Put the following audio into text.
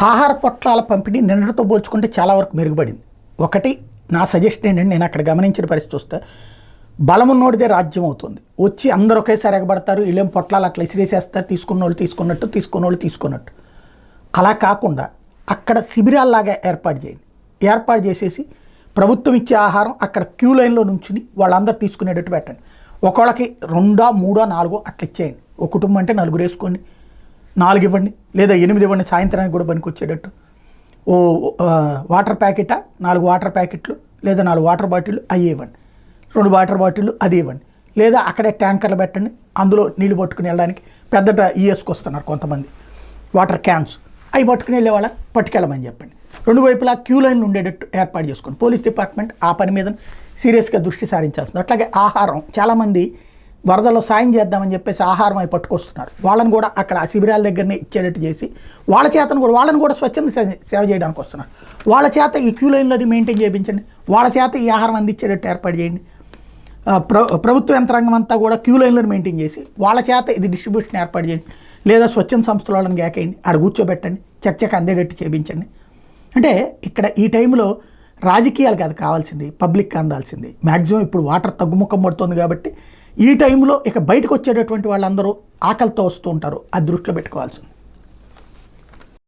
ఆహార పొట్లాల పంపిణీ నిన్నటితో పోల్చుకుంటే చాలా వరకు మెరుగుపడింది. ఒకటి నా సజెషన్ ఏంటంటే, నేను అక్కడ గమనించిన పరిస్థితి వస్తే బలమున్నోడిదే రాజ్యం అవుతుంది. వచ్చి అందరూ ఒకేసారి ఎగబడతారు, వీళ్ళేం పొట్లాలు అట్లా ఇసిరేసేస్తారు, తీసుకున్నోళ్ళు తీసుకున్నట్టు. అలా కాకుండా అక్కడ శిబిరాల్లాగా ఏర్పాటు చేసేసి ప్రభుత్వం ఇచ్చే ఆహారం అక్కడ క్యూ లైన్లో నుంచుని వాళ్ళందరూ తీసుకునేటట్టు పెట్టండి. ఒకళ్ళకి 2, 3, 4 అట్లా ఇచ్చేయండి. ఒక కుటుంబం అంటే 4 వేసుకోండి, 4 ఇవ్వండి, లేదా 8 ఇవ్వండి, సాయంత్రానికి కూడా పనికి వచ్చేటట్టు. వాటర్ ప్యాకెటా 4 వాటర్ ప్యాకెట్లు లేదా 4 వాటర్ బాటిళ్ళు అవి ఇవ్వండి, 2 వాటర్ బాటిళ్ళు అది ఇవ్వండి, లేదా అక్కడే ట్యాంకర్లు పెట్టండి, అందులో నీళ్ళు పట్టుకుని వెళ్ళడానికి పెద్దట ఈఎస్కి వస్తున్నారు కొంతమంది వాటర్ క్యాన్స్, అవి పట్టుకుని వెళ్ళే వాళ్ళకి పట్టుకెళ్ళమని చెప్పండి. 2 వైపులా క్యూ లైన్లు ఉండేటట్టు ఏర్పాటు చేసుకోండి. పోలీస్ డిపార్ట్మెంట్ ఆ పని మీద సీరియస్గా దృష్టి సారించాల్సింది. అట్లాగే ఆహారం, చాలామంది వరదలో సాయం చేద్దామని చెప్పేసి ఆహారం అవి పట్టుకొస్తున్నారు. వాళ్ళని కూడా అక్కడ ఆ శిబిరాల దగ్గరనే ఇచ్చేటట్టు చేసి వాళ్ళని కూడా స్వచ్ఛంద సేవ చేయడానికి వస్తున్నారు. వాళ్ళ చేత ఈ క్యూ లైన్లో అది మెయింటైన్ చేయించండి, వాళ్ళ చేత ఈ ఆహారం అందించేటట్టు ఏర్పాటు చేయండి. ప్రభుత్వ యంత్రాంగం అంతా కూడా క్యూ లైన్లను మెయింటైన్ చేసి వాళ్ళ చేత ఇది డిస్ట్రిబ్యూషన్ ఏర్పాటు చేయండి, లేదా స్వచ్ఛంద సంస్థల వాళ్ళని గాకేయండి, ఆడ కూర్చోబెట్టండి, చర్చకు అందేటట్టు చేయించండి. అంటే ఇక్కడ ఈ టైంలో రాజకీయాలు కాదు కావాల్సింది, పబ్లిక్ అందాల్సింది. మ్యాక్సిమం ఇప్పుడు వాటర్ తగ్గుముఖం పడుతుంది కాబట్టి ఈ టైంలో ఇక బయటకు వచ్చేటటువంటి వాళ్ళందరూ ఆకలితో వస్తూ ఉంటారు, అది దృష్టిలో పెట్టుకోవాల్సింది.